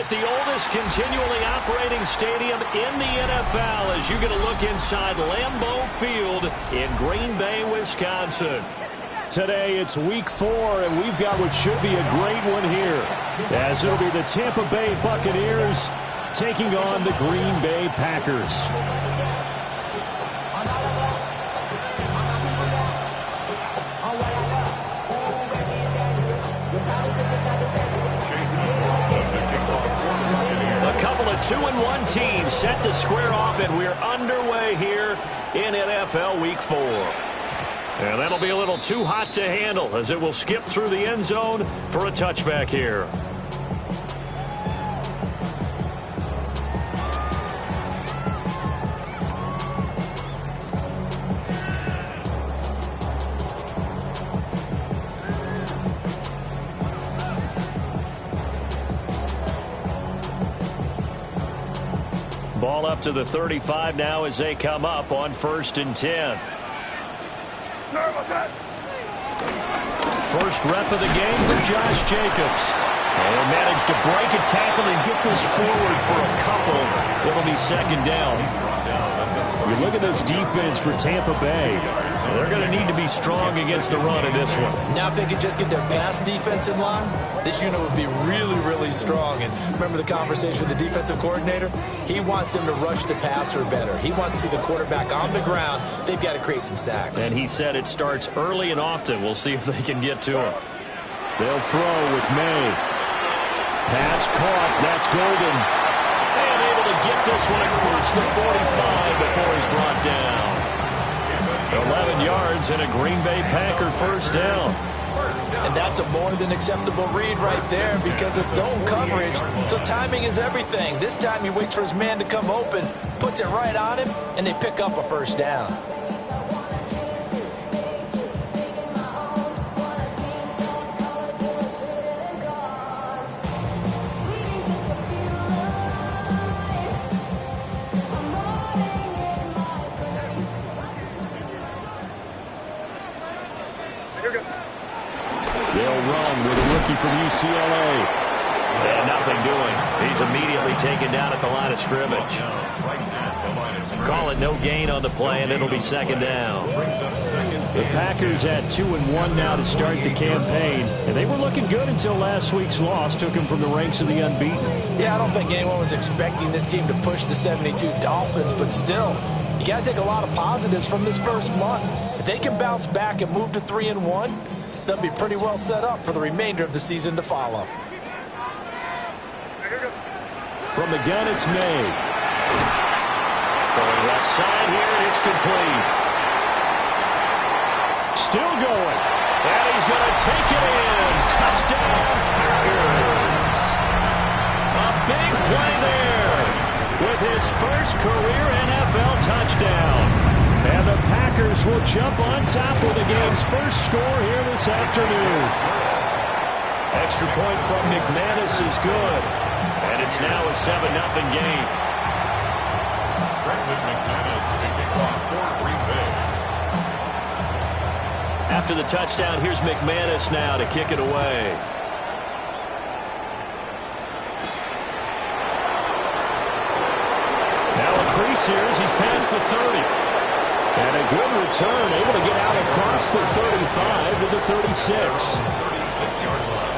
at the oldest continually operating stadium in the NFL as you get a look inside Lambeau Field in Green Bay, Wisconsin. Today it's week 4, and we've got what should be a great one here, as it'll be the Tampa Bay Buccaneers taking on the Green Bay Packers. A couple of 2-1 teams set to square off, and we're underway here in NFL Week 4. And that'll be a little too hot to handle as it will skip through the end zone for a touchback here. Ball up to the 35 now as they come up on 1st and 10. First rep of the game for Josh Jacobs. And managed to break a tackle and get this forward for a couple. It'll be 2nd down. You look at this defense for Tampa Bay. They're going to need to be strong against the run in this one. Now if they could just get their pass defense in line, this unit would be really, really strong. And remember the conversation with the defensive coordinator? He wants them to rush the passer better. He wants to see the quarterback on the ground. They've got to create some sacks. And he said it starts early and often. We'll see if they can get to him. They'll throw with May. Pass caught. That's Golden. And able to get this one across the 45 before he's brought down. 11 yards and a Green Bay Packer first down. And that's a more than acceptable read right there because it's zone coverage. So timing is everything. This time he waits for his man to come open, puts it right on him, and they pick up a first down. They'll run with a rookie from UCLA. And nothing doing. He's immediately taken down at the line of scrimmage. Call it no gain on the play, and it'll be 2nd down. The Packers at 2-1 now to start the campaign. And they were looking good until last week's loss took them from the ranks of the unbeaten. Yeah, I don't think anyone was expecting this team to push the 72 Dolphins, but still, you got to take a lot of positives from this first month. If they can bounce back and move to 3-1, they'll be pretty well set up for the remainder of the season to follow. From the gun, it's May. Throwing left side here, and it's complete. Still going. And he's going to take it in. Touchdown, Packers. A big play there with his first career NFL touchdown. And the Packers will jump on top of the game's first score here this afternoon. Extra point from McManus is good. And it's now a 7-0 game. After the touchdown, here's McManus now to kick it away. Now a crease here as he's past the 30. And a good return, able to get out across the 35 to the 36. 36-yard line.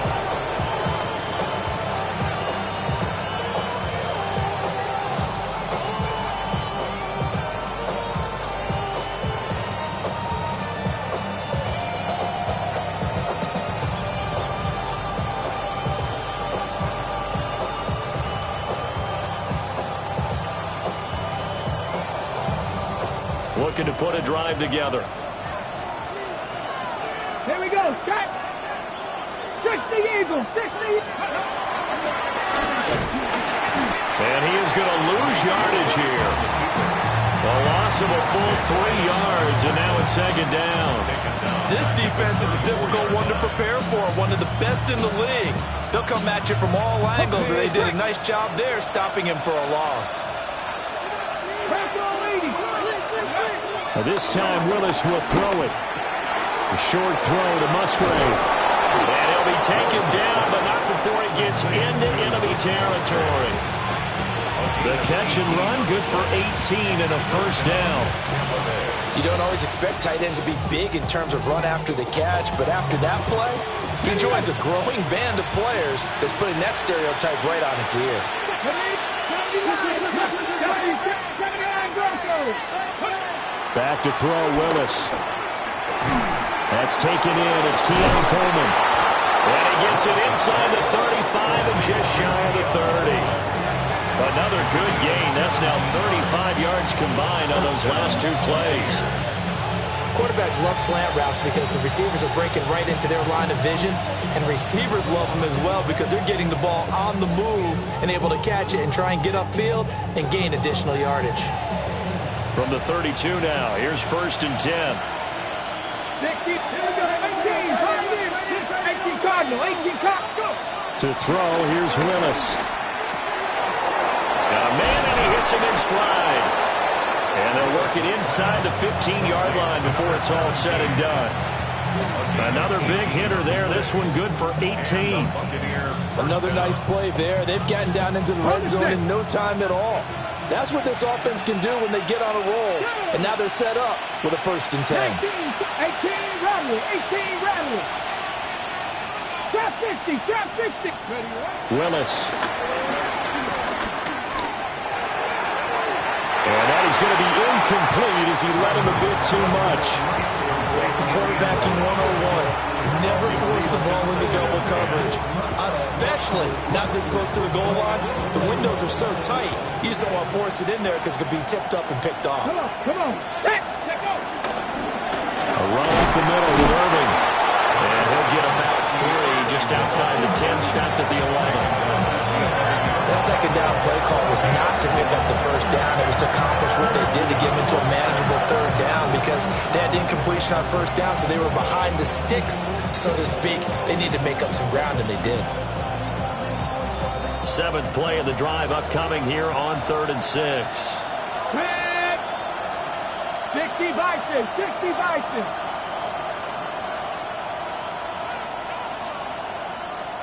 Looking to put a drive together. Here we go. Shot. 60 Eagles. 60. And he is going to lose yardage here. A loss of a full 3 yards, and now it's 2nd down. This defense is a difficult one to prepare for, one of the best in the league. They'll come at you from all angles, and they did a nice job there stopping him for a loss. This time Willis will throw it. A short throw to Musgrave. And he'll be taken down, but not before he gets into enemy territory. The catch and run, good for 18 and a first down. You don't always expect tight ends to be big in terms of run after the catch, but after that play, he joins a growing band of players that's putting that stereotype right on its ear. Back to throw, Willis. That's taken in. It's Keon Coleman. And he gets it inside the 35 and just shy of the 30. Another good gain. That's now 35 yards combined on those last two plays. Quarterbacks love slant routes because the receivers are breaking right into their line of vision, and receivers love them as well because they're getting the ball on the move and able to catch it and try and get upfield and gain additional yardage. From the 32 now, here's 1st and 10. 18 Cardinal, 18 Cardinal. To throw, here's Willis. Got a man, and he hits him in stride. And they'll work it inside the 15-yard line before it's all said and done. Another big hitter there. This one good for 18. Another nice play there. They've gotten down into the red zone in no time at all. That's what this offense can do when they get on a roll. And now they're set up with a 1st and 10. 18 rattle, 18 rattle. Trap 50, trap 50. Willis. And that is going to be incomplete as he let him a bit too much. Quarterbacking 101. Never force the ball into double coverage, especially not this close to the goal line. The windows are so tight, you just don't want to force it in there because it could be tipped up and picked off. Come on. Let go. A run up the middle with Irving. And he'll get about 3 just outside the 10, snapped at the 11. That second down play call was not to pick up the 1st down. It was to accomplish what they did to get them into a manageable 3rd down because they had incompletion on 1st down, so they were behind the sticks, so to speak. They needed to make up some ground, and they did. 7th play of the drive upcoming here on 3rd and 6. 60 Bison, 60 Bison.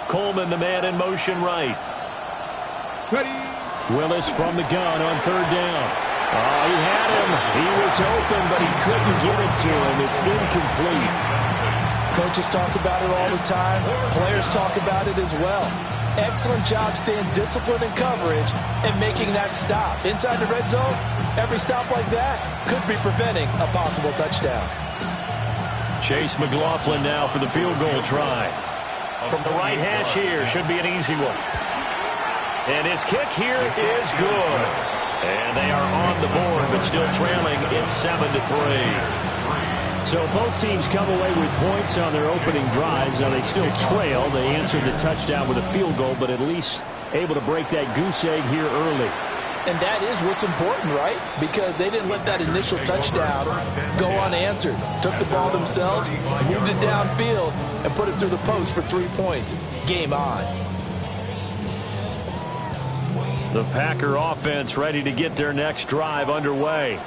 Coleman, the man in motion right. Ready. Willis from the gun on 3rd down. Oh, he had him. He was open, but he couldn't get it to him. It's incomplete. Coaches talk about it all the time. Players talk about it as well. Excellent job staying disciplined in coverage and making that stop. Inside the red zone, every stop like that could be preventing a possible touchdown. Chase McLaughlin now for the field goal try. From the right hash here, should be an easy one. And his kick here is good. And they are on the board, but still trailing. It's 7-3. So both teams come away with points on their opening drives. Now they still trail. They answered the touchdown with a field goal, but at least able to break that goose egg here early. And that is what's important, right? Because they didn't let that initial touchdown go unanswered. Took the ball themselves, moved it downfield, and put it through the post for 3 points. Game on. The Packer offense ready to get their next drive underway.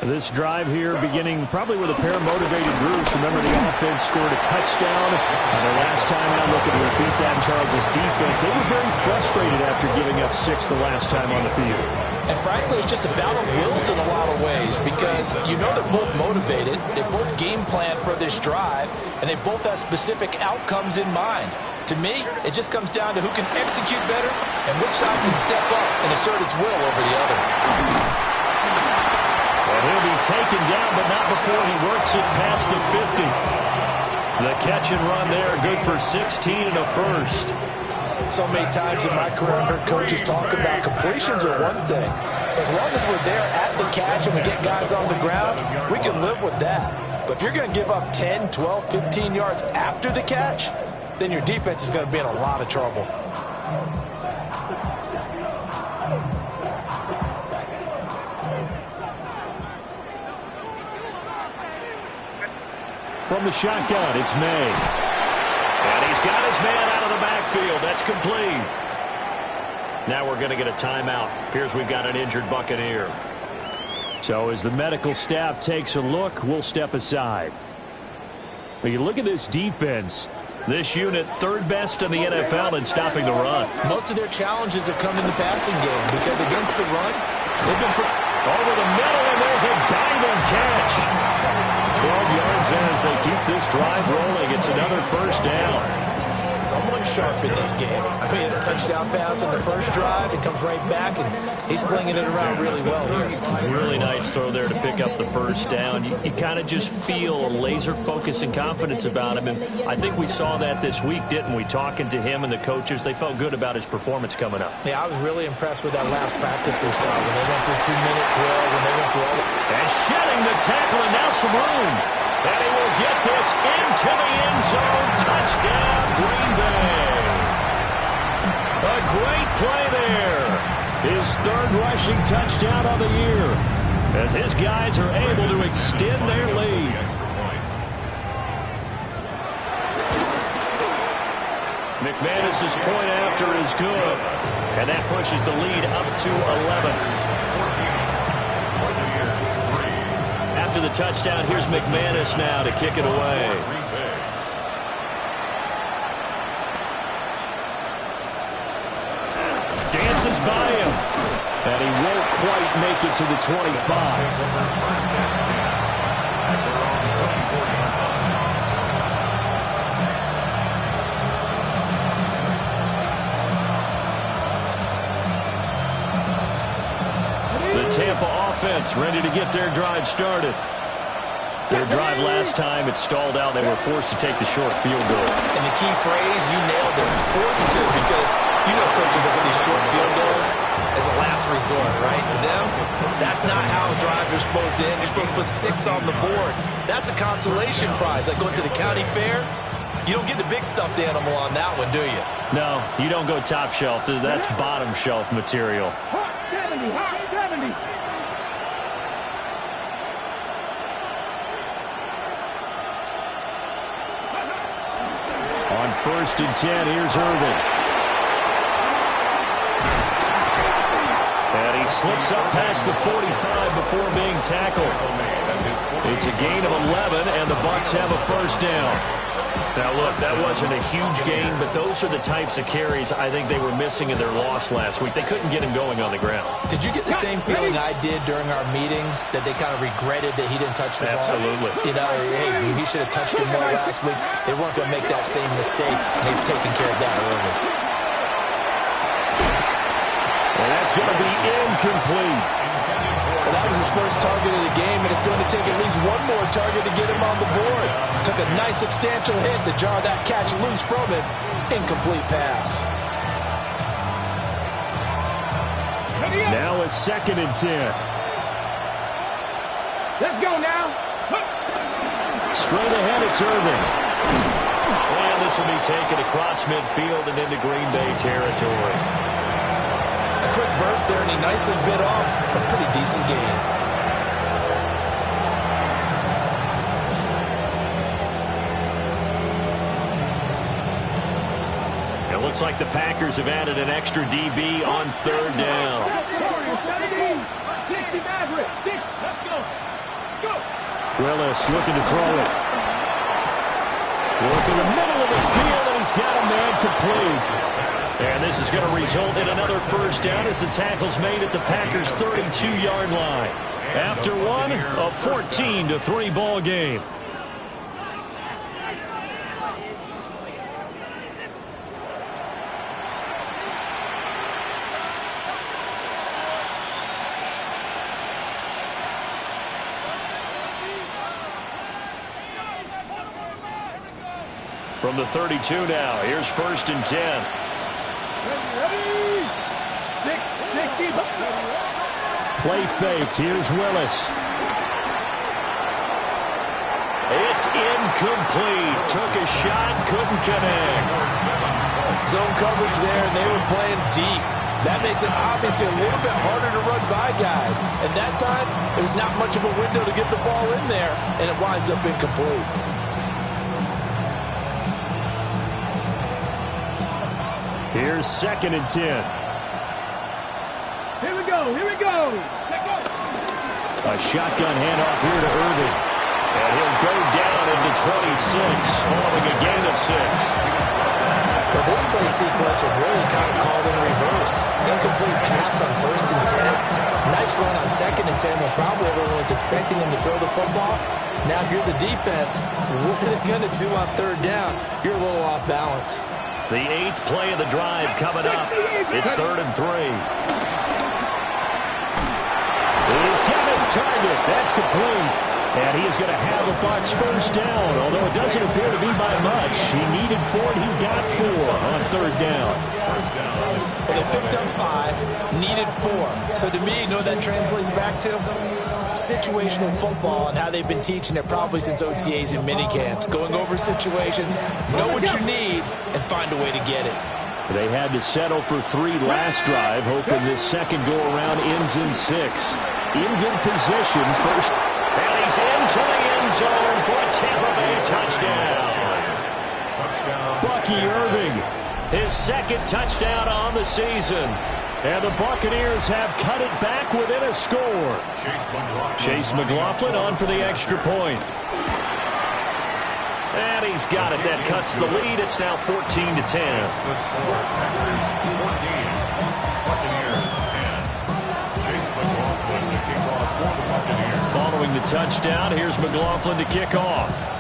This drive here beginning probably with a pair of motivated groups. Remember, the offense scored a touchdown. The last time out, looking to repeat that in Charles' defense. They were very frustrated after giving up 6 the last time on the field. And frankly, it's just a battle of wills in a lot of ways because you know they're both motivated. They both game plan for this drive, and they both have specific outcomes in mind. To me, it just comes down to who can execute better and which side can step up and assert its will over the other. And he'll be taken down, but not before he works it past the 50. The catch and run there, good for 16 and a first. So many times in my career, I've heard coaches talk about completions are one thing. As long as we're there at the catch and we get guys on the ground, we can live with that. But if you're going to give up 10, 12, 15 yards after the catch, then your defense is going to be in a lot of trouble. From the shotgun, it's May. And he's got his man out of the backfield. That's complete. Now we're going to get a timeout. Appears we've got an injured Buccaneer. So as the medical staff takes a look, we'll step aside. When you look at this defense, This unit, third best in the NFL in stopping the run. Most of their challenges have come in the passing game because against the run, they've been over the middle, and there's a diamond catch. 12 yards as they keep this drive rolling. It's another first down. Someone sharp in this game. I mean, a touchdown pass on the first drive. It comes right back, and he's flinging it around really well here. Really nice throw there to pick up the first down. You kind of just feel a laser focus and confidence about him, and I think we saw that this week, didn't we? Talking to him and the coaches, they felt good about his performance coming up. Yeah, I was really impressed with that last practice we saw when they went through 2-minute drill, when they went through all the... And shedding the tackle, and now some room. And he will get this into the end zone. Touchdown, Green Bay. A great play there. His third rushing touchdown of the year, as his guys are able to extend their lead. McManus's point after is good, and that pushes the lead up to 11. After the touchdown, here's McManus now to kick it away. Dances by him, and he won't quite make it to the 25. Tampa offense ready to get their drive started. Their drive last time, it stalled out. They were forced to take the short field goal. And the key phrase, you nailed it, forced to, because you know coaches look at these short field goals as a last resort, right? To them, that's not how drives are supposed to end. You're supposed to put 6 on the board. That's a consolation prize. Like going to the county fair, you don't get the big stuffed animal on that one, do you? No, you don't go top shelf. That's bottom shelf material. Hot 70, hot 70. On 1st and 10, here's Irvin. And he slips up past the 45 before being tackled. It's a gain of 11, and the Bucs have a first down. Now, look, that wasn't a huge gain, but those are the types of carries I think they were missing in their loss last week. They couldn't get him going on the ground. Did you get the same feeling I did during our meetings, that they kind of regretted that he didn't touch the ball? Absolutely. You know, hey, he should have touched it more last week. They weren't going to make that same mistake, and they've taken care of that early. And that's going to be incomplete. Well, that was his first target of the game, and it's going to take at least one more target to get him on the board. Took a nice substantial hit to jar that catch loose from him. Incomplete pass. Now a 2nd and 10. Let's go now. Straight ahead, it's Irvin. And this will be taken across midfield and into Green Bay territory. A quick burst there, and he nicely bit off a pretty decent gain. It looks like the Packers have added an extra DB on 3rd down. Willis looking to throw it. Work in the middle of the field, and he's got a man complete. And this is going to result in another first down as the tackle's made at the Packers' 32-yard line. After one, a 14-3 ball game. From the 32 now, here's 1st and 10. Play fake. Here's Willis. It's incomplete. Took a shot, couldn't connect. Zone coverage there, and they were playing deep. That makes it obviously a little bit harder to run by guys. And that time, there's not much of a window to get the ball in there, and it winds up incomplete. Here's 2nd and 10. Here we go, here we go. Let's go. A shotgun handoff here to Irvin. And he'll go down into 26 following a gain of 6. But this play sequence was really kind of called in reverse. Incomplete pass on 1st and 10. Nice run on 2nd and 10 when probably everyone was expecting him to throw the football. Now, if you're the defense, what are they going to do on 3rd down? You're a little off balance. The 8th play of the drive coming up. It's 3rd and 3. He's got his target. That's complete. And he is going to have the Bucs 1st down, although it doesn't appear to be by much. He needed 4, and he got 4 on 3rd down. Well, they picked up 5, needed 4. So to me, you know what that translates back to? Situational football and how they've been teaching it probably since OTAs and minicamps. Going over situations, know what you need, and find a way to get it. They had to settle for 3 last drive, hoping this second go-around ends in 6. In good position, first. And he's into the end zone for a Tampa Bay touchdown. Bucky Irving, His 2nd touchdown on the season. and the Buccaneers have cut it back within a score. Chase McLaughlin on for the extra point. And he's got it. That cuts the lead. It's now 14-10. Following the touchdown, here's McLaughlin to kick off.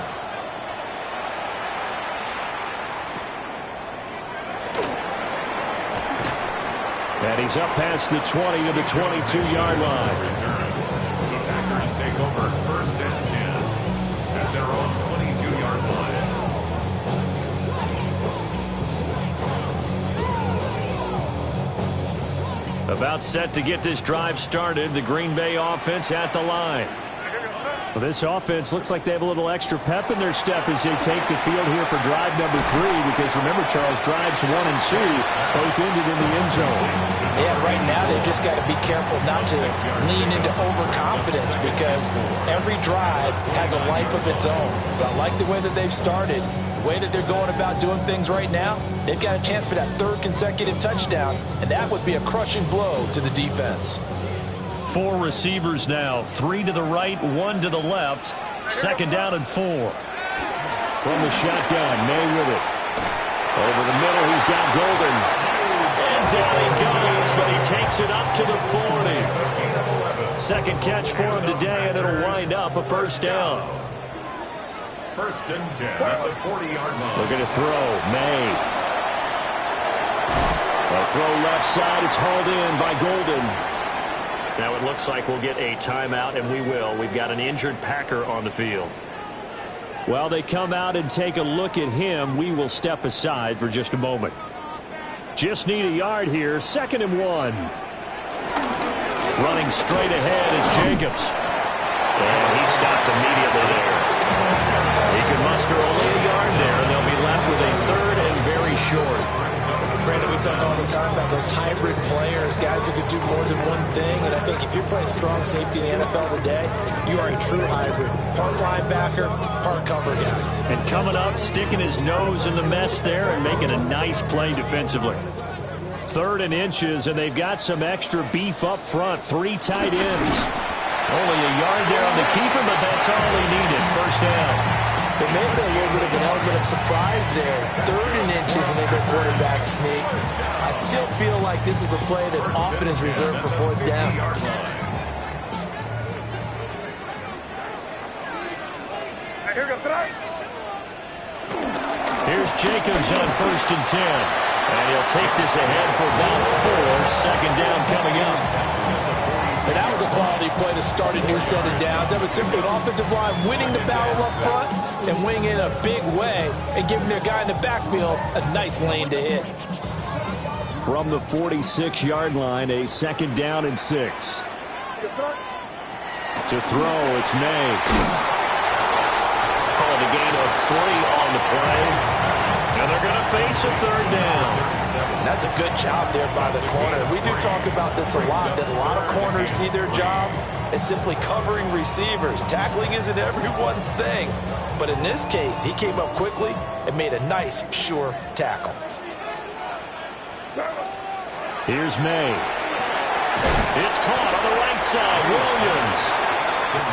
And he's up past the 20 to the 22-yard line. The Packers take over 1st and 10 at their own 22-yard line. About set to get this drive started. The Green Bay offense at the line. Well, this offense looks like they have a little extra pep in their step as they take the field here for drive number 3. Because remember, Charles, drives 1 and 2 both ended in the end zone. Yeah, right now they've just got to be careful not to lean into overconfidence because every drive has a life of its own. But I like the way that they've started. The way that they're going about doing things right now, they've got a chance for that 3rd consecutive touchdown, and that would be a crushing blow to the defense. 4 receivers now, 3 to the right, 1 to the left. 2nd down and 4. From the shotgun, May with it. Over the middle, he's got Golden. And down he goes, but he takes it up to the 40. 2nd catch for him today, and it'll wind up a 1st down. 1st and 10 at the 40-yard line. We're going to throw. May. A throw left side. It's hauled in by Golden. Now it looks like we'll get a timeout, and we will. We've got an injured Packer on the field. While they come out and take a look at him, we will step aside for just a moment. Just need a yard here. 2nd and 1. Running straight ahead is Jacobs. And he stopped immediately there. He can muster only a yard there, and they'll be left with a 3rd and very short. Brandon, we talk all the time about those hybrid players, guys who could do more than one thing. And I think if you're playing strong safety in the NFL today, you are a true hybrid. Part linebacker, part cover guy. And coming up, sticking his nose in the mess there and making a nice play defensively. 3rd and inches, and they've got some extra beef up front. 3 tight ends. Only a yard there on the keeper, but that's all he needed. 1st down. There may have been a little bit of an element of surprise there. 3rd and inches, and they go quarterback sneak. I still feel like this is a play that often is reserved for 4th down. Here's Jacobs on 1st and 10. And he'll take this ahead for about 4. 2nd down coming up. And that was a quality play to start a new set of downs. That was simply an offensive line winning the battle up front and winning in a big way and giving their guy in the backfield a nice lane to hit. From the 46-yard line, a 2nd down and 6. To throw, it's May. Called a gain of 3 on the play. And they're going to face a 3rd down. And that's a good job there by the corner. We do talk about this a lot, that a lot of corners see their job as simply covering receivers. Tackling isn't everyone's thing. But in this case, he came up quickly and made a nice, sure tackle. Here's May. It's caught on the right side. Williams.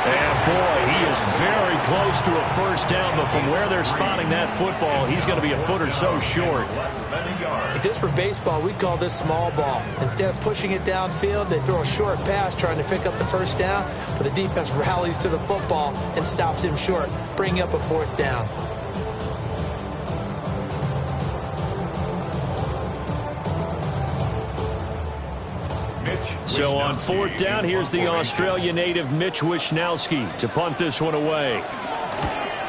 And boy, he is very close to a first down, but from where they're spotting that football, he's going to be a foot or so short. If this were baseball, we'd call this small ball. Instead of pushing it downfield, they throw a short pass trying to pick up the first down, but the defense rallies to the football and stops him short, bringing up a fourth down. So on fourth down, here's the Australia native Mitch Wishnowsky to punt this one away.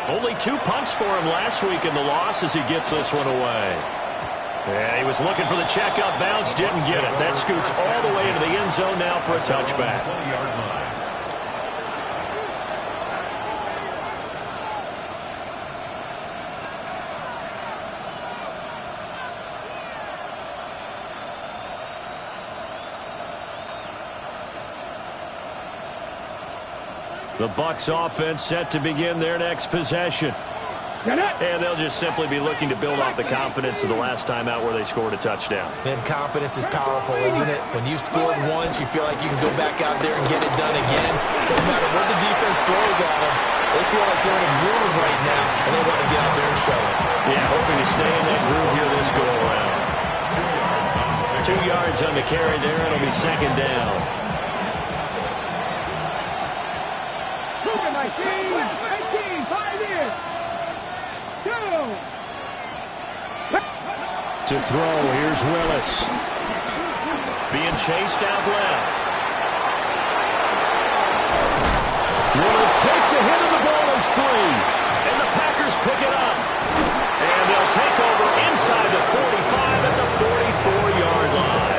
Only 2 punts for him last week in the loss as he gets this one away. Yeah, he was looking for the checkup bounce, didn't get it. That scoots all the way into the end zone now for a touchback. The Bucs offense set to begin their next possession. And they'll just simply be looking to build off the confidence of the last time out where they scored a touchdown. Man, confidence is powerful, isn't it? When you've scored once, you feel like you can go back out there and get it done again. No matter what the defense throws at them, they feel like they're in a groove right now, and they want to get out there and show it. Yeah, hoping to stay in that groove here this go-around. 2 yards on the carry there. It'll be second down. Moving my team. 18, 5 in. 2. To throw, here's Willis. Being chased out left. Willis takes a hit and the ball is free. And the Packers pick it up. And they'll take over inside the 45 at the 44-yard line.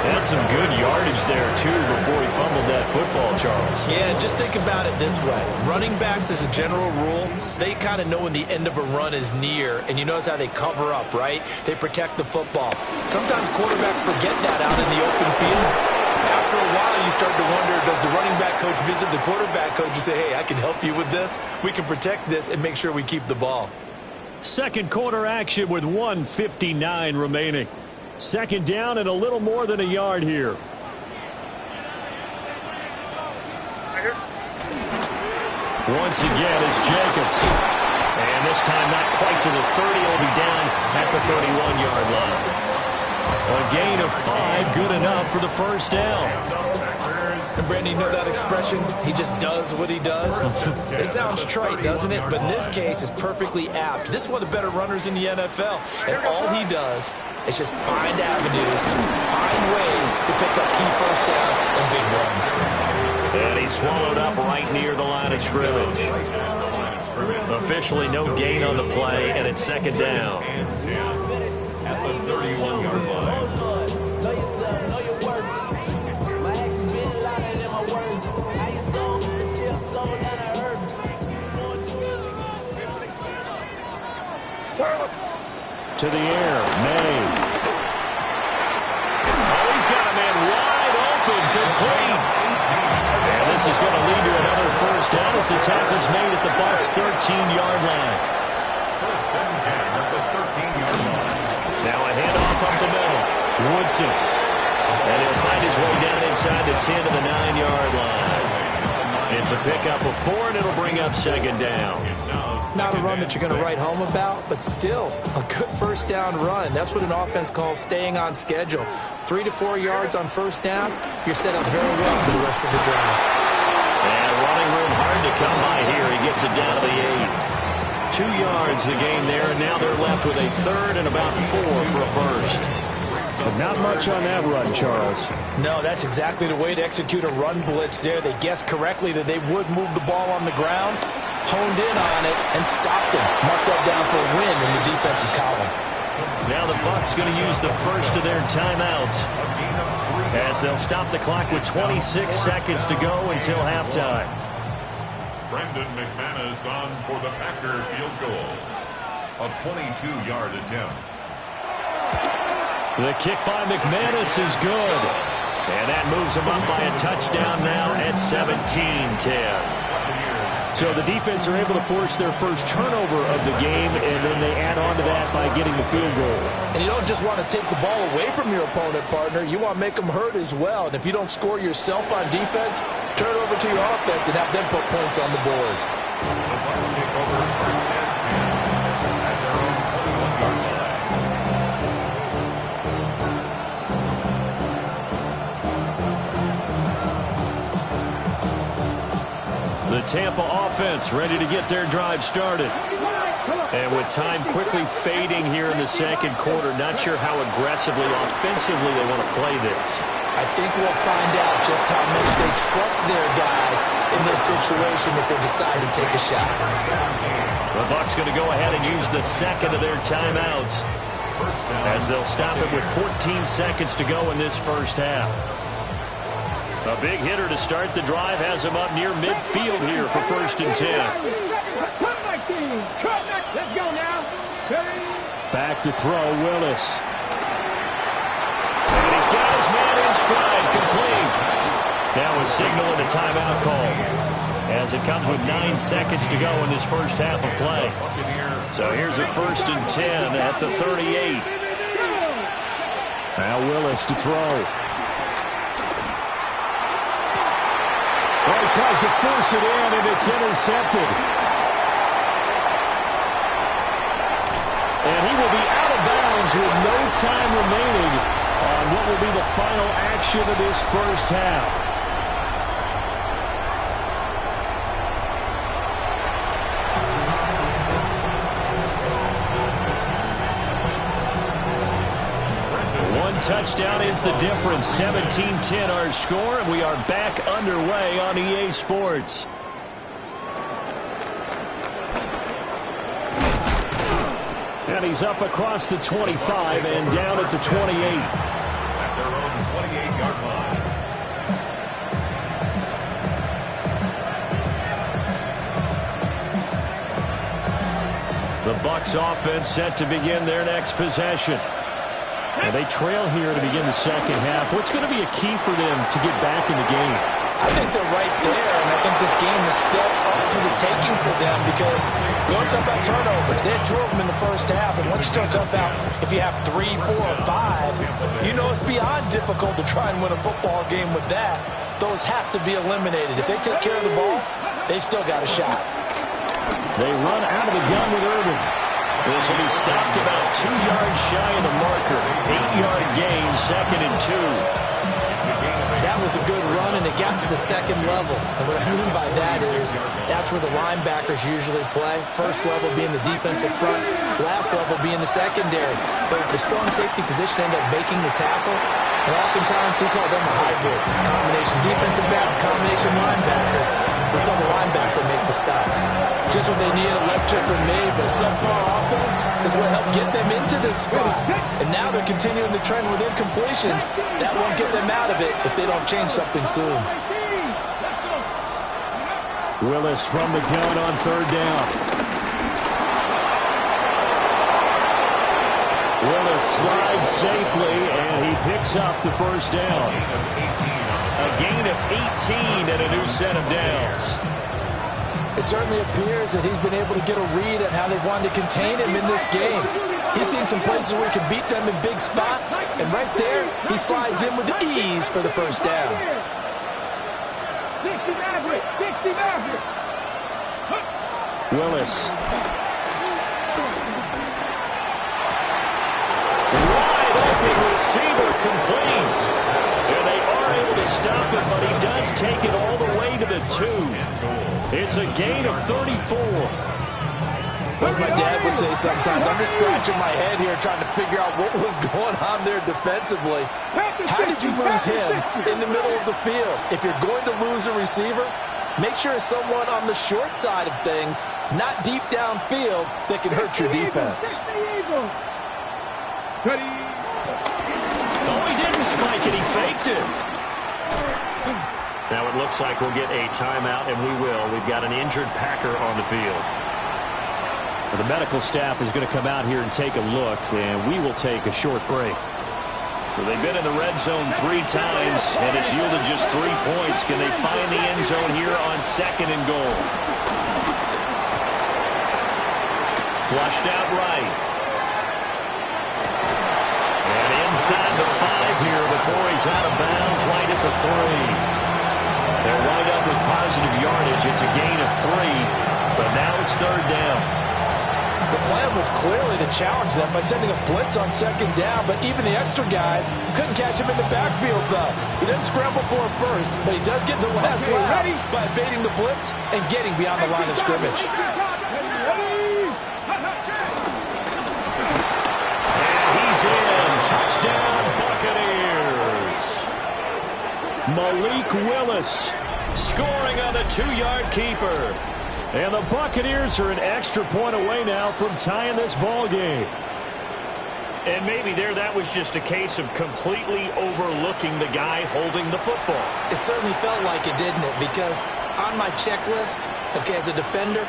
That's some good yardage there, too, before he fumbled that football, Charles. Yeah, just think about it this way. Running backs, as a general rule, they kind of know when the end of a run is near, and you notice how they cover up, right? They protect the football. Sometimes quarterbacks forget that out in the open field. After a while, you start to wonder, does the running back coach visit the quarterback coach and say, hey, I can help you with this? We can protect this and make sure we keep the ball. Second quarter action with 1:59 remaining. Second down and a little more than a yard here. Once again, it's Jacobs. And this time not quite to the 30. He'll be down at the 31-yard line. A gain of 5, good enough for the first down. And Brandon, you know that expression? He just does what he does. It sounds trite, doesn't it? But in this case, it's perfectly apt. This is one of the better runners in the NFL. And all he does is just find avenues, find ways to pick up key first downs and big runs. And he's swallowed up right near the line of scrimmage. Officially no gain on the play, and it's second down. At the 31-yard line. To the air, May. Oh, he's got a man wide open, complete. And this is going to lead to another first down as the tackle's made at the Bucs' 13-yard line. First and 10 at the 13-yard line. Now a handoff up the middle. Woodson. And he'll find his way down inside the 10 to the 9-yard line. It's a pickup of 4, and it'll bring up second down. Not a run that you're going to write home about, but still a good first down run. That's what an offense calls staying on schedule. 3 to 4 yards on first down, you're set up very well for the rest of the drive. And running room hard to come by here. He gets it down to the 8. 2 yards the gain there, and now they're left with a third and about 4 for a first. But not much on that run, Charles. No, that's exactly the way to execute a run blitz there. They guessed correctly that they would move the ball on the ground, honed in on it, and stopped him. Marked that down for a win in the defense's column. Now the Bucs going to use the first of their timeouts as they'll stop the clock with 26 seconds to go until halftime. Brendan McManus on for the Packer field goal. A 22-yard attempt. The kick by McManus is good. And that moves him up by a touchdown now at 17-10. So the defense are able to force their first turnover of the game, and then they add on to that by getting the field goal. And you don't just want to take the ball away from your opponent, partner. You want to make them hurt as well. And if you don't score yourself on defense, turn it over to your offense and have them put points on the board. The Bucs take over first and 10 at their own 21-yard line. The Tampa offense ready to get their drive started. And with time quickly fading here in the second quarter, not sure how aggressively, offensively they want to play this. I think we'll find out just how much they trust their guys in this situation if they decide to take a shot. The Bucs going to go ahead and use the second of their timeouts as they'll stop it with 14 seconds to go in this first half. A big hitter to start the drive has him up near midfield here for first and 10. Let's go now. Back to throw, Willis. And he's got his man in stride, complete. Now a signal and a timeout call as it comes with 9 seconds to go in this first half of play. So here's a first and 10 at the 38. Now Willis to throw. Well, he tries to force it in, and it's intercepted. And he will be out of bounds with no time remaining on what will be the final action of this first half. Touchdown is the difference. 17-10 our score, and we are back underway on EA Sports. And he's up across the 25 and down at the 28. At their own 28-yard line. The Bucs offense set to begin their next possession. And they trail here to begin the second half. What's going to be a key for them to get back in the game? I think they're right there, and I think this game is still up for the taking for them because we always talk about turnovers. They had 2 of them in the first half, and once you start talking about if you have 3, 4, or 5, you know it's beyond difficult to try and win a football game with that. Those have to be eliminated. If they take care of the ball, they've still got a shot. They run out of the gun with Urban. This will be stopped about 2 yards shy of the marker. 8-yard gain, second and 2. That was a good run, and it got to the second level. And what I mean by that is that's where the linebackers usually play. First level being the defensive front, last level being the secondary. But the strong safety position ended up making the tackle, and oftentimes we call them a hybrid. Combination defensive back, combination linebacker. We saw the linebacker make the stop. Just what they need, electric from me, but so far offense is what helped get them into this spot. And now they're continuing the trend with incompletions. That won't get them out of it if they don't change something soon. Willis from the gun on third down. Willis slides safely, and he picks up the first down. A gain of 18 and a new set of downs. It certainly appears that he's been able to get a read on how they've wanted to contain him in this game. He's seen some places where he can beat them in big spots, and right there, he slides in with ease for the first down. 60 Maverick, 60 Maverick. Willis. Wide open receiver, complete. And they are able to stop it, but he does take it all the way to the 2. It's a gain of 34. As my dad would say sometimes, I'm just scratching my head here trying to figure out what was going on there defensively. How did you lose him in the middle of the field? If you're going to lose a receiver, make sure it's someone on the short side of things, not deep downfield, that can hurt your defense. Oh, he didn't spike it. He faked it. Now it looks like we'll get a timeout, and we will. We've got an injured Packer on the field. The medical staff is going to come out here and take a look, and we will take a short break. So they've been in the red zone 3 times, and it's yielded just 3 points. Can they find the end zone here on second and goal? Flushed out right. And inside the 5 here before he's out of bounds right at the 3. They'll wind up positive yardage. It's a gain of 3, but now it's third down. The plan was clearly to challenge them by sending a blitz on second down, but even the extra guys couldn't catch him in the backfield, though. He didn't scramble for it first, but he does get the last lap by evading the blitz and getting beyond the line of scrimmage. And he's in. Touchdown, Buccaneers. Malik Willis scoring on the 2-yard keeper. And the Buccaneers are an extra point away now from tying this ball game. And maybe that was just a case of completely overlooking the guy holding the football. It certainly felt like it, didn't it? Because on my checklist, okay, as a defender,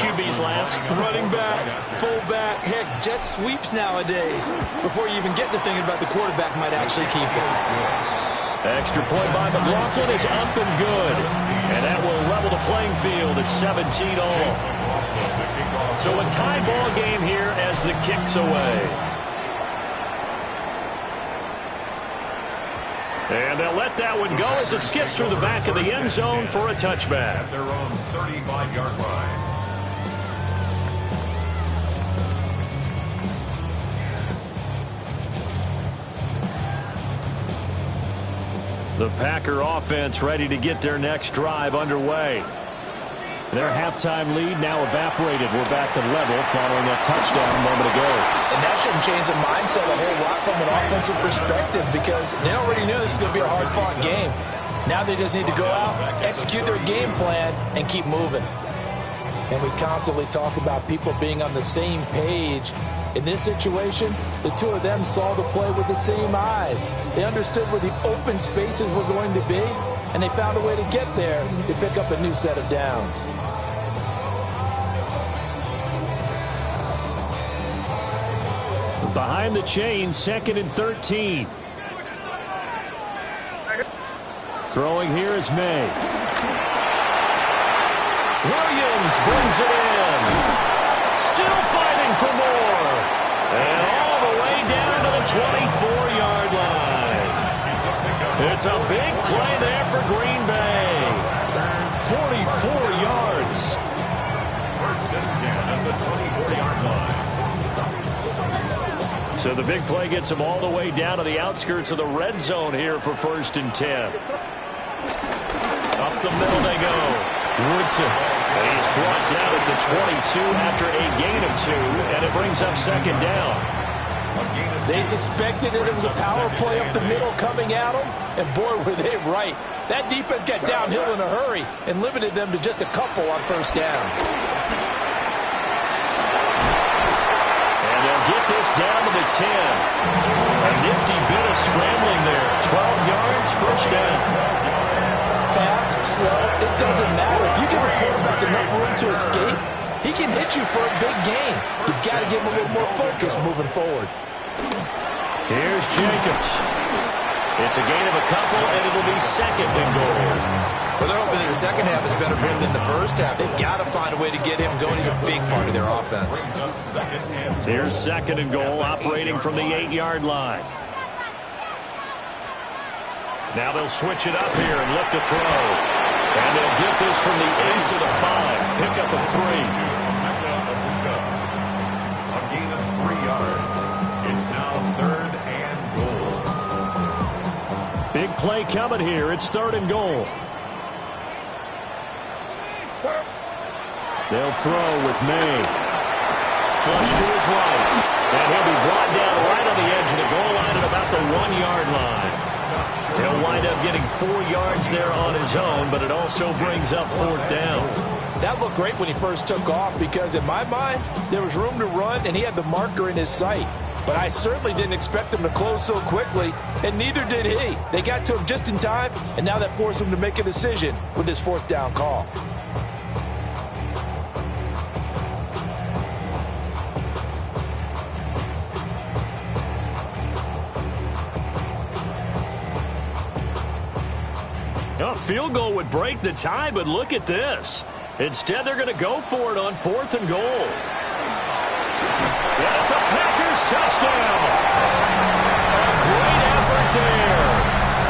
QB's last. running back, fullback, heck, jet sweeps nowadays. Before you even get to thinking about the quarterback might actually keep it. Extra point by McLaughlin is up and good. And that will level the playing field at 17 all. So a tie ball game here as the kick's away. And they'll let that one go as it skips through the back of the end zone for a touchback. Their own 35-yard line. The Packer offense ready to get their next drive underway. Their halftime lead now evaporated. We're back to level following that touchdown a moment ago. And that shouldn't change the mindset a whole lot from an offensive perspective because they already knew this was going to be a hard-fought game. Now they just need to go out, execute their game plan, and keep moving. And we constantly talk about people being on the same page. In this situation, the two of them saw the play with the same eyes. They understood where the open spaces were going to be, and they found a way to get there to pick up a new set of downs. Behind the chain, 2nd and 13. Throwing here is May. Williams brings it in. Still fighting for more. And all the way down to the 24-yard line. It's a big play there for Green Bay. 44 yards. First and 10 at the 24-yard line. So the big play gets them all the way down to the outskirts of the red zone here for 1st and 10. Up the middle they go. Woodson. And he's brought down at the 22 after a gain of 2, and it brings up 2nd down. They suspected that it was a power play up the middle coming at them, and boy, were they right. That defense got downhill in a hurry and limited them to just a couple on 1st down. And they'll get this down to the 10. A nifty bit of scrambling there. 12 yards, 1st down. Fast, slow, it doesn't matter. If you give a quarterback enough room to escape, he can hit you for a big gain. You've got to give him a little more focus moving forward. Here's Jacobs. It's a gain of a couple, and it'll be 2nd and goal. Well, they're hoping that the second half is better for him than the first half. They've got to find a way to get him going. He's a big part of their offense. Here's 2nd and goal, operating from the 8-yard line. Now they'll switch it up here and look to throw. And they'll get this from the 8 to the 5. Pick up a 3. A gain of 3 yards. It's now 3rd and goal. Big play coming here. It's 3rd and goal. They'll throw with May. Flush to his right. And he'll be brought down right on the edge of the goal line at about the 1-yard line. He'll wind up getting 4 yards there on his own, but it also brings up 4th down. That looked great when he first took off because, in my mind, there was room to run, and he had the marker in his sight. But I certainly didn't expect him to close so quickly, and neither did he. They got to him just in time, and now that forced him to make a decision with his 4th down call. A field goal would break the tie, but look at this. Instead, they're going to go for it on 4th and goal. Yeah, it's a Packers touchdown. A great effort there.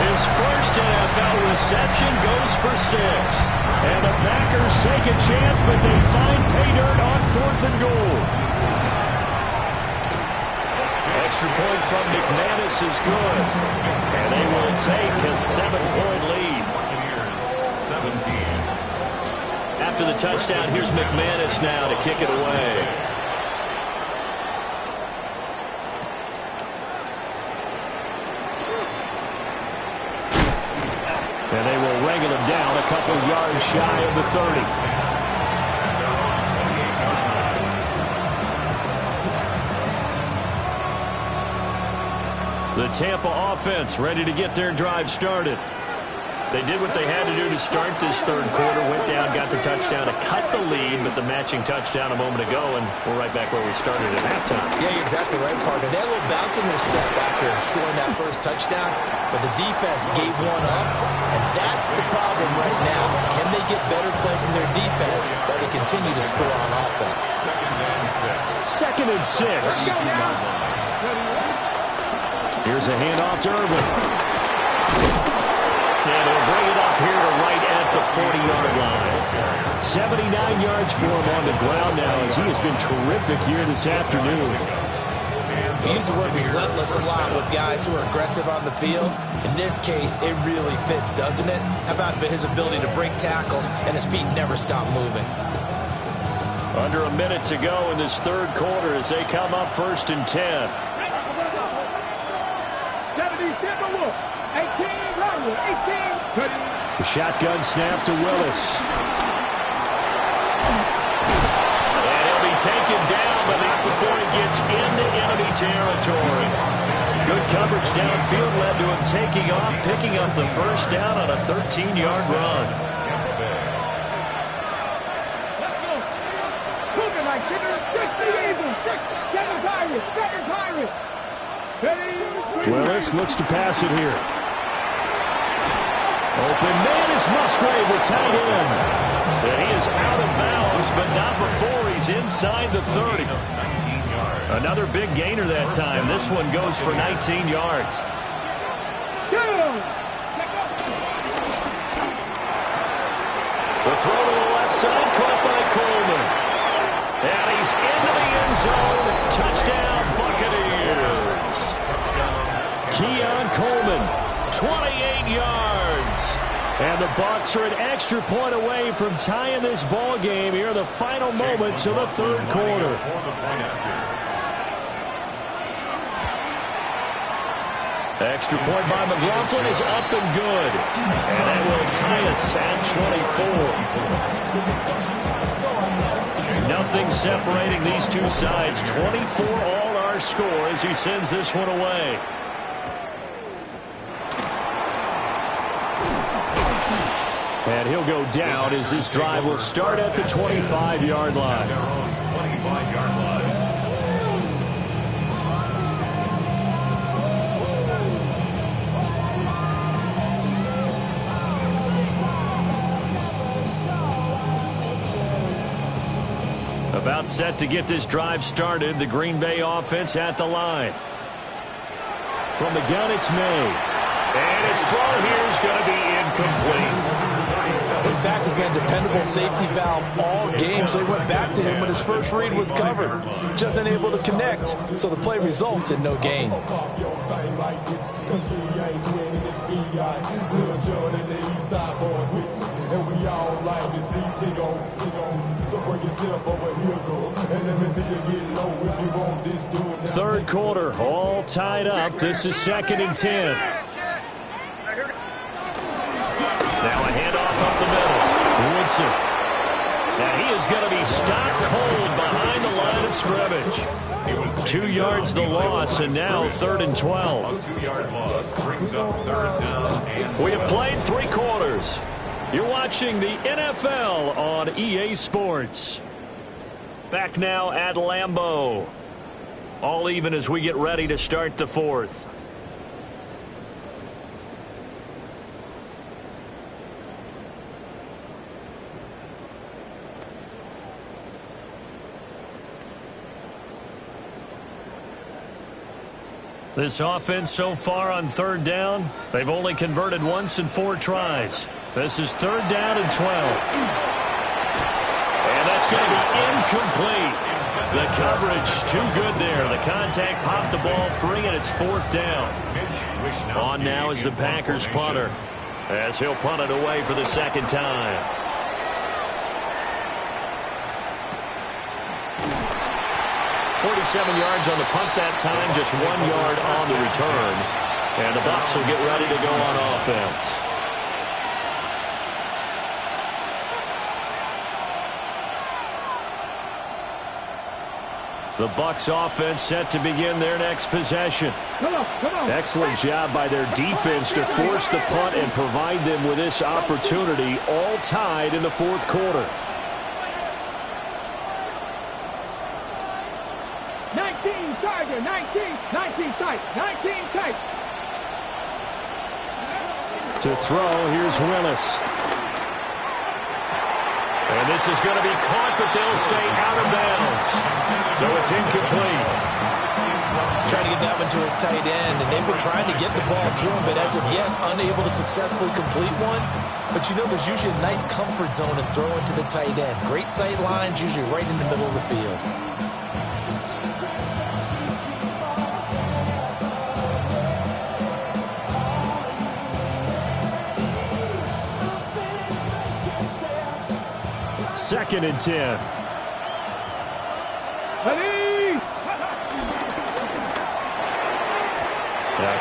His first NFL reception goes for 6. And the Packers take a chance, but they find pay dirt on 4th and goal. Extra point from McManus is good. And they will take a 7-point lead. Buccaneers 17. After the touchdown, here's McManus now to kick it away. And they will wrangle him down a couple yards shy of the 30. The Tampa offense ready to get their drive started. They did what they had to do to start this third quarter. Went down, got the touchdown to cut the lead, but the matching touchdown a moment ago, and we're right back where we started at halftime. Yeah, you're exactly right, partner. They had a little bounce in their step after scoring that first touchdown, but the defense gave one up, and that's the problem right now. Can they get better play from their defense while they continue to score on offense? Second and 6. Here's a handoff to Irvin. And he'll bring it up here to right at the 40-yard line. 79 yards for him on the ground now as he has been terrific here this afternoon. We use the word relentless a lot with guys who are aggressive on the field. In this case, it really fits, doesn't it? How about his ability to break tackles and his feet never stop moving? Under a minute to go in this third quarter as they come up 1st and 10. 18, the shotgun snap to Willis. And he'll be taken down, but not before he gets into enemy territory. Good coverage downfield led to him taking off, picking up the first down on a 13-yard run. Let's go. Moving like just the Eagles. Second Pirates. Willis looks to pass it here. Open man is Musgrave, the tight end. And he is out of bounds, but not before he's inside the 30. Another big gainer that time. This one goes for 19 yards. The throw to the left side, caught by Coleman. And he's into the end zone. Touchdown, Buccaneers. Keon Coleman, 28 yards. And the Bucs are an extra point away from tying this ball game here in the final moments of the third quarter. Extra point by McLaughlin is up and good. And that will tie us at 24. Nothing separating these two sides. 24 all our score as he sends this one away. And he'll go down as this drive will start at the 25-yard line. About set to get this drive started. The Green Bay offense at the line. From the gun, it's May. And his throw here is going to be incomplete. His back has been a dependable safety valve all game, so he went back to him when his first read was covered. Just unable to connect, so the play results in no gain. Third quarter, all tied up. This is 2nd and 10. Now a handoff up the middle. Woodson. Now he is going to be stopped cold behind the line of scrimmage. 2 yards the loss, and now 3rd and 12. A 2-yard loss brings up 3rd down. We have played 3 quarters. You're watching the NFL on EA Sports. Back now at Lambeau. All even as we get ready to start the 4th. This offense so far on 3rd down, they've only converted once in 4 tries. This is 3rd down and 12. And that's going to be incomplete. The coverage too good there. The contact popped the ball free, and it's 4th down. On now is the Packers punter, as he'll punt it away for the 2nd time. .47 yards on the punt that time, just 1 yard on the return. And the Bucs will get ready to go on offense. The Bucs offense set to begin their next possession. Come on. Excellent job by their defense to force the punt and provide them with this opportunity, all tied in the 4th quarter. 19 Tiger, 19 tight, 19 tight. To throw, here's Willis. And this is going to be caught, but they'll say out of bounds. So it's incomplete. Trying to get that one to his tight end, and they've been trying to get the ball to him, but as of yet, unable to successfully complete one. But you know, there's usually a nice comfort zone in throwing to the tight end. Great sight lines, usually right in the middle of the field. Second and 10. Ready?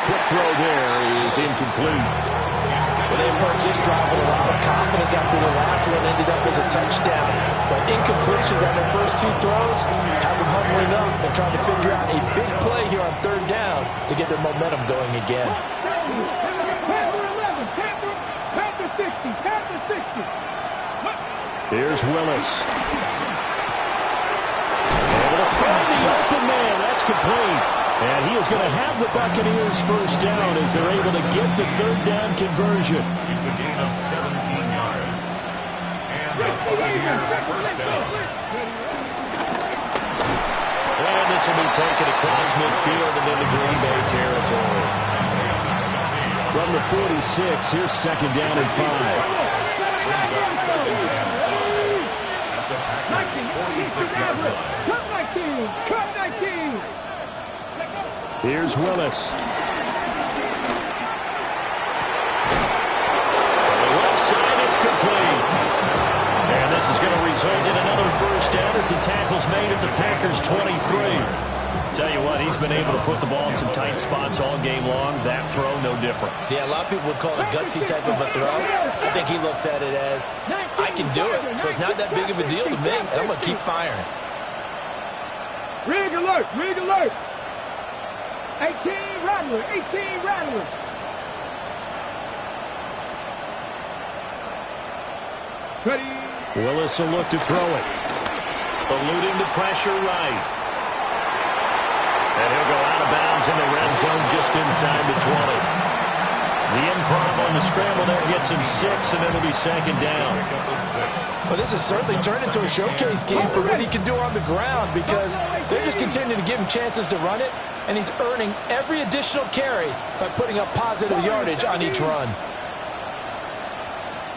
Quick throw there is incomplete. Well, they approached this drive with a lot of confidence after the last one ended up as a touchdown. But incompletions on their first 2 throws has them hovering up and trying to figure out a big play here on 3rd down to get their momentum going again. Panther 11, Panther 60, Panther 60. Here's Willis. Able to find the open man. That's complete. And he is going to have the Buccaneers first down as they're able to get the 3rd down conversion. It's a gain of 17 yards. And the Buccaneers first down. And this will be taken across midfield and into Green Bay territory. From the 46, here's 2nd down and 5. Brings up 2nd down. Cut 19. Here's Willis. From the left side, it's complete. And this is going to result in another first down as the tackle's made at the Packers' 23. Tell you what, he's been able to put the ball in some tight spots all game long. That throw, no different. Yeah, a lot of people would call it a gutsy type of a throw. I think he looks at it as, I can do it, so it's not that big of a deal to me, and I'm going to keep firing. Rig alert, rig alert. 18 Rattler, 18 Rattler. Ready. Willis will look to throw it. Eluding the pressure right. And he'll go out of bounds in the red zone just inside the 20. The improv on the scramble there gets him 6, and it'll be 2nd down. Well, this has certainly turned into a showcase game for what he can do on the ground because they're just continuing to give him chances to run it, and he's earning every additional carry by putting up positive yardage on each run.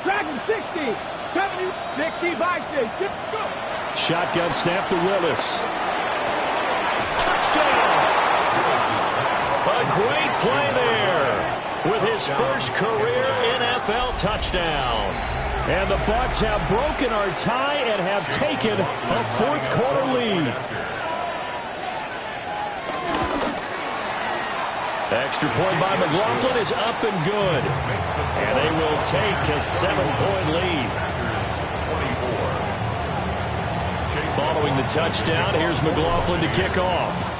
Dragon 60, 70, 60 by 6. Go. Shotgun snap to Willis. Touchdown! A great play there with his first career NFL touchdown. And the Bucs have broken our tie and have taken a 4th quarter lead. Extra point by McLaughlin is up and good. And they will take a 7-point lead. Following the touchdown, here's McLaughlin to kick off.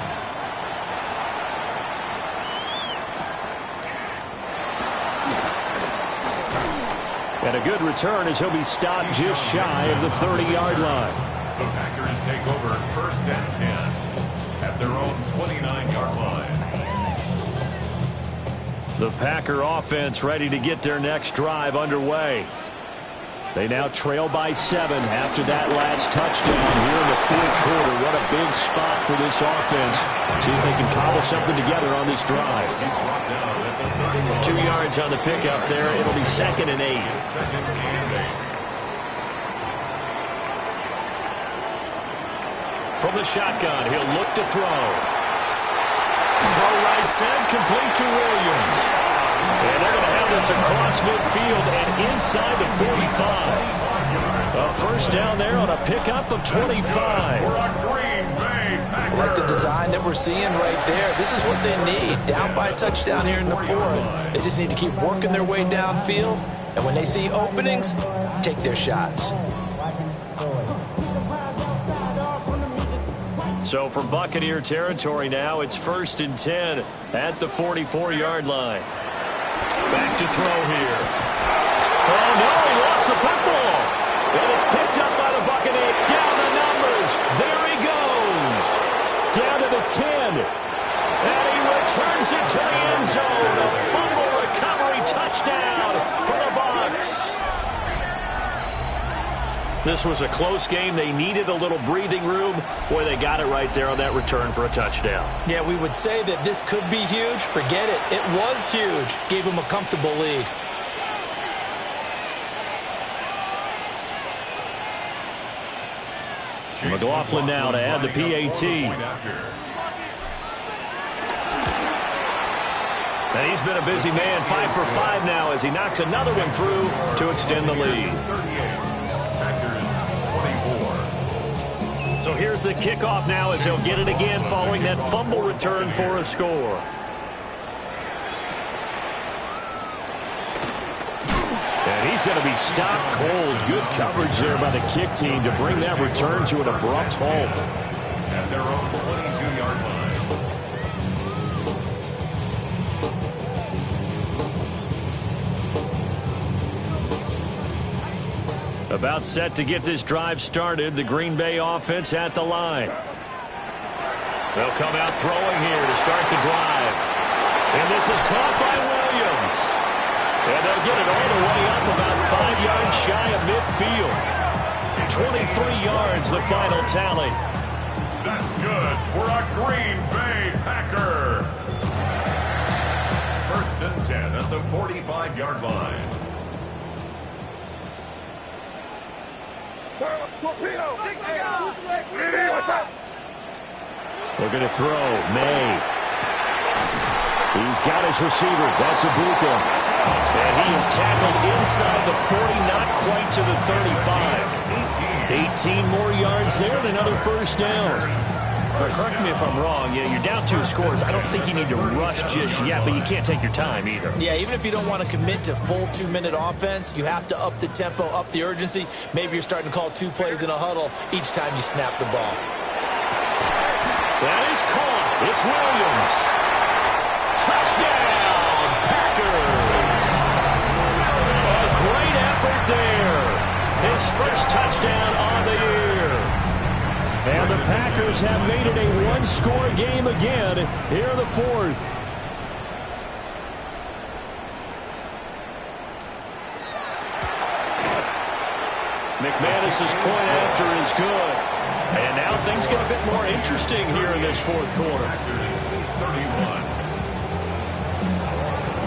And a good return as he'll be stopped just shy of the 30-yard line. The Packers take over 1st and 10 at their own 29-yard line. The Packer offense ready to get their next drive underway. They now trail by 7 after that last touchdown here in the fourth quarter. What a big spot for this offense. See if they can cobble something together on this drive. 2 yards on the pickup there. It'll be 2nd and 8. From the shotgun, he'll look to throw. Throw right side, complete to Williams. And they're going to have this across midfield and inside the 45. A first down there on a pickup of 25. I like the design that we're seeing right there. This is what they need. Down by a touchdown here in the fourth. They just need to keep working their way downfield. And when they see openings, take their shots. So for Buccaneer territory now, it's 1st and 10 at the 44-yard line. Back to throw here. Oh, no, he lost the football. And it's picked up by the Buccaneers. Down the numbers. There he goes. Down to the 10. And he returns it to the end zone. A fumble recovery touchdown for the Bucs. This was a close game. They needed a little breathing room. Boy, they got it right there on that return for a touchdown. Yeah, we would say that this could be huge. Forget it. It was huge. Gave them a comfortable lead. McLaughlin now to add the PAT. And he's been a busy man, 5 for 5 now as he knocks another one through to extend the lead. So here's the kickoff now as he'll get it again following that fumble return for a score. And he's going to be stopped cold. Good coverage there by the kick team to bring that return to an abrupt halt. At their own 22-yard line. About set to get this drive started. The Green Bay offense at the line. They'll come out throwing here to start the drive. And this is caught by Williams. And they'll get it all the way up about 5 yards shy of midfield. 23 yards, the final tally. That's good for a Green Bay Packer. 1st and 10 at the 45-yard line. Looking to throw. May. He's got his receiver. That's Ibuka. And he is tackled inside the 40, not quite to the 35. 18 more yards there and another first down. But correct me if I'm wrong. You're down 2 scores. I don't think you need to rush just yet, but you can't take your time either. Yeah, even if you don't want to commit to full 2-minute offense, you have to up the tempo, up the urgency. Maybe you're starting to call 2 plays in a huddle each time you snap the ball. That is caught. It's Williams. Touchdown, Packers. A great effort there. His first touchdown on the year. And the Packers have made it a 1-score game again here in the fourth. McManus's point after is good. And now things get a bit more interesting here in this fourth quarter.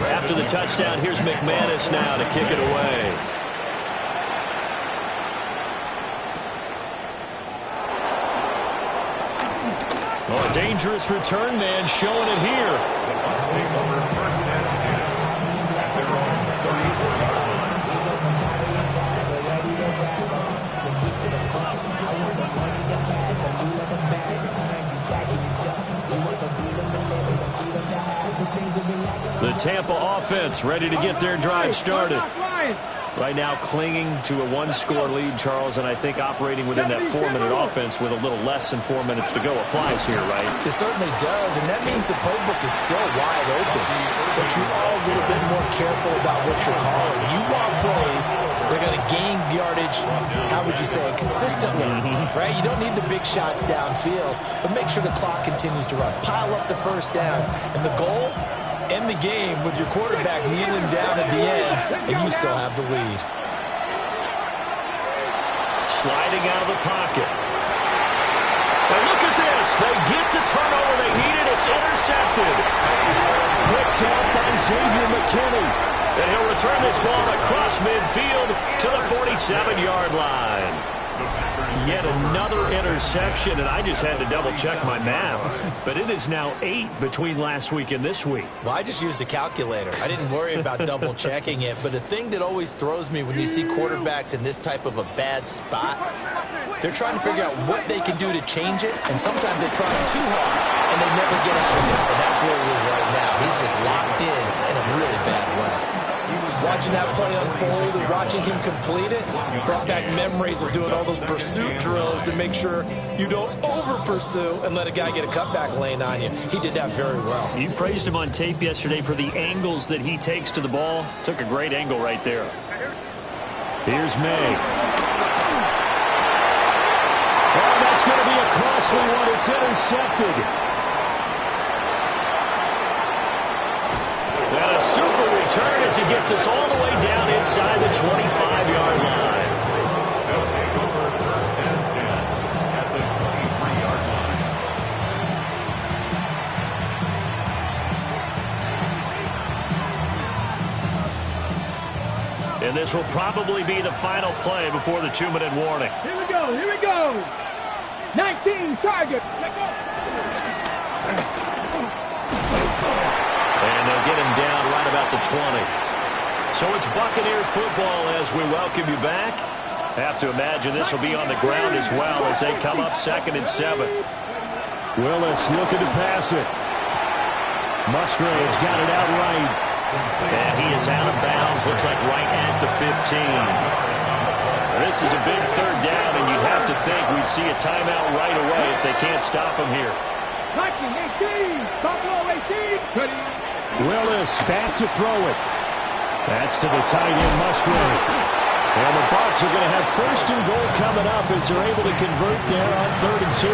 After the touchdown, here's McManus now to kick it away. Oh, a dangerous return man showing it here. The Tampa offense ready to get their drive started. Right now clinging to a 1-score lead, Charles, and I think operating within that 4-minute offense with a little less than 4 minutes to go applies here, right? It certainly does, and that means the playbook is still wide open. But you're all a little bit more careful about what you're calling. You want plays, they're going to gain yardage, how would you say, consistently, right? You don't need the big shots downfield, but make sure the clock continues to run. Pile up the first downs, and the goal, end the game with your quarterback kneeling down at the end, and you still have the lead. sliding out of the pocket. And look at this. They get the turnover they needed. It's intercepted. Picked up by Xavier McKinney. And he'll return this ball across midfield to the 47-yard line. Yet another interception, and I just had to double-check my math. But it is now 8 between last week and this week. Well, I just used a calculator. I didn't worry about double-checking it. But the thing that always throws me when you see quarterbacks in this type of a bad spot, they're trying to figure out what they can do to change it, and sometimes they try too hard, and they never get out of it. And that's where he is right now. He's just locked in a really bad way. Watching that play unfold and watching him complete it brought back memories of doing all those pursuit drills to make sure you don't over-pursue and let a guy get a cutback lane on you. He did that very well. You praised him on tape yesterday for the angles that he takes to the ball. Took a great angle right there. Here's May. Oh, that's going to be a costly one. It's intercepted. And a super return as he gets us all the way down inside the 25-yard line. They'll take over first and 10 at the 23-yard line. And this will probably be the final play before the 2-minute warning. Here we go, here we go. 19 targets. Let go. And they'll get him down right about the 20. So it's Buccaneer football as we welcome you back. Have to imagine this will be on the ground as well as they come up 2nd and 7. Willis looking to pass it. Musgrave's got it out right. And he is out of bounds. Looks like right at the 15. This is a big 3rd down, and you'd have to think we'd see a timeout right away if they can't stop him here. 18, Buffalo 18. Willis back to throw it. That's to the tight end, Musgrave. And the Bucs are going to have 1st and goal coming up as they're able to convert there on 3rd and 2.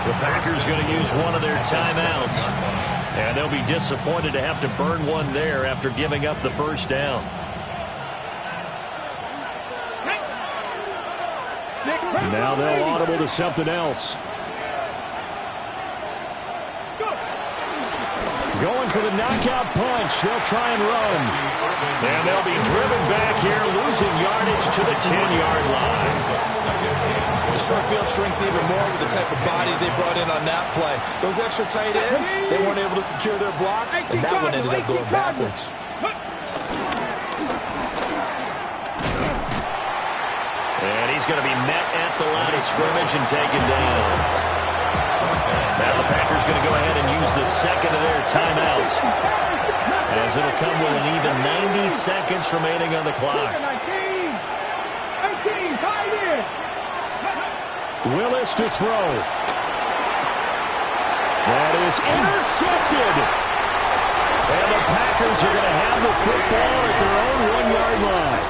The Packers going to use one of their timeouts. And they'll be disappointed to have to burn one there after giving up the 1st down. Now they'll audible to something else. Going for the knockout punch. They'll try and run. And they'll be driven back here, losing yardage to the 10-yard line. The short field shrinks even more with the type of bodies they brought in on that play. Those extra tight ends, they weren't able to secure their blocks, and that one ended up going backwards. And he's going to be met at the line of scrimmage and taken down. Now the Packers going to go ahead and use the 2nd of their timeouts, as it'll come with an even 90 seconds remaining on the clock. 18, Willis to throw. That is intercepted. And the Packers are going to have the football at their own 1-yard line.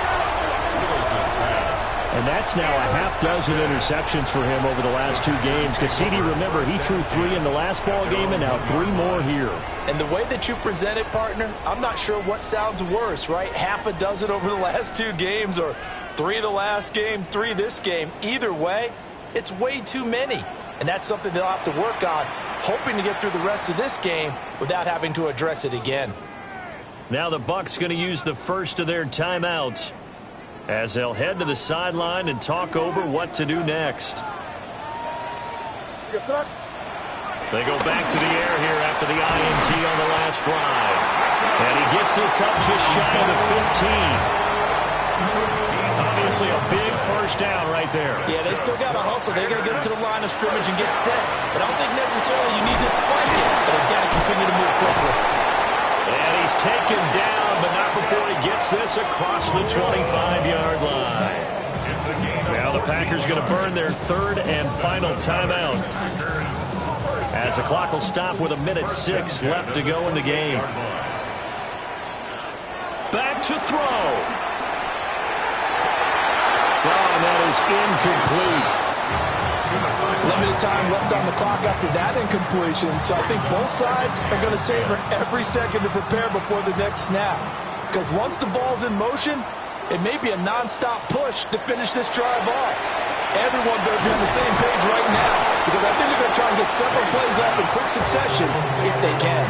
And that's now a half-dozen interceptions for him over the last 2 games. Cassidy, remember, he threw 3 in the last ball game and now 3 more here. And the way that you present it, partner, I'm not sure what sounds worse, right? Half a dozen over the last 2 games or 3 the last game, 3 this game. Either way, it's way too many. And that's something they'll have to work on, hoping to get through the rest of this game without having to address it again. Now the Bucs going to use the 1st of their timeouts, as they'll head to the sideline and talk over what to do next. They go back to the air here after the INT on the last drive. And he gets this up just shy of the 15. Obviously a big 1st down right there. Yeah, they still got to hustle. They got to get to the line of scrimmage and get set. But I don't think necessarily you need to spike it. But they got to continue to move quickly. And he's taken down, but not before he gets this across the 25-yard line. Now the Packers going to burn their 3rd and final timeout, as the clock will stop with 1:06 left to go in the game. Back to throw. Oh, and that is incomplete. Limited time left on the clock after that incompletion, so I think both sides are going to savor every second to prepare before the next snap. Because once the ball's in motion, It may be a non-stop push to finish this drive off. Everyone better be on the same page right now because I think they're going to try and get several plays off in quick succession if they can.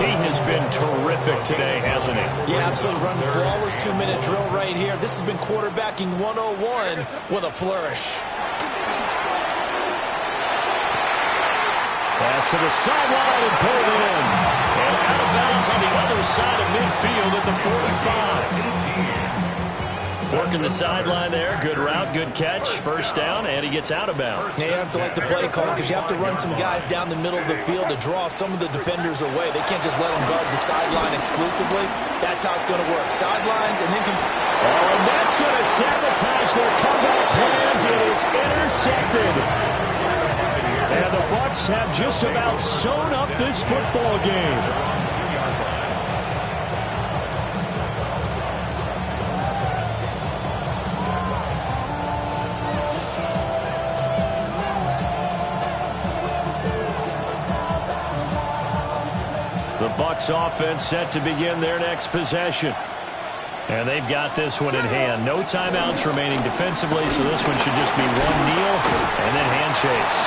He has been terrific today, hasn't he? Yeah, absolutely. Running a flawless 2-minute drill right here. This has been quarterbacking 101 with a flourish. Pass to the sideline and pulled in. And out of bounds on the other side of midfield at the 45. Working the sideline there. Good route, good catch. First down, and he gets out of bounds. Yeah, you have to like the play call because you have to run some guys down the middle of the field to draw some of the defenders away. They can't just let them guard the sideline exclusively. That's how it's going to work. Sidelines and then... and that's going to sabotage their comeback plans. It is intercepted. And the Bucs have just about sewn up this football game. The Bucs offense set to begin their next possession. And they've got this one in hand. No timeouts remaining defensively, so this one should just be one kneel and then handshakes.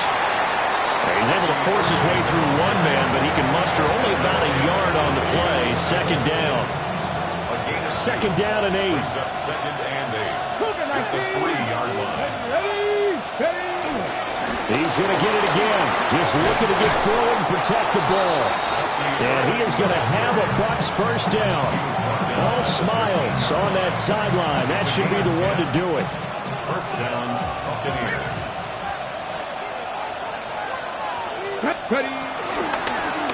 He's able to force his way through one man, but he can muster only about a yard on the play. Second down. Second down and 8. Second and 8. At the 3-yard line. He's going to get it again. Just looking to get forward and protect the ball. And he is going to have a Bucs first down. All smiles on that sideline. That should be the one to do it. First down, Buccaneers.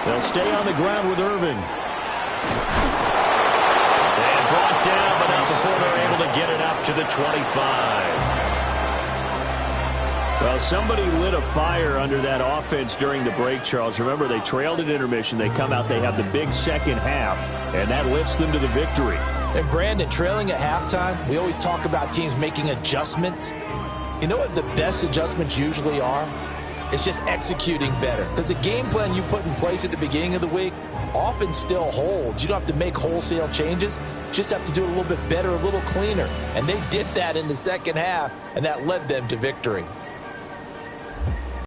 They'll stay on the ground with Irving. And brought down, but not before they're able to get it up to the 25. Well, somebody lit a fire under that offense during the break, Charles. Remember, they trailed at intermission. They come out, they have the big second half, and that lifts them to the victory. And Brandon, trailing at halftime, we always talk about teams making adjustments. You know what the best adjustments usually are? It's just executing better. Because the game plan you put in place at the beginning of the week often still holds. You don't have to make wholesale changes. You just have to do it a little bit better, a little cleaner. And they did that in the second half, and that led them to victory.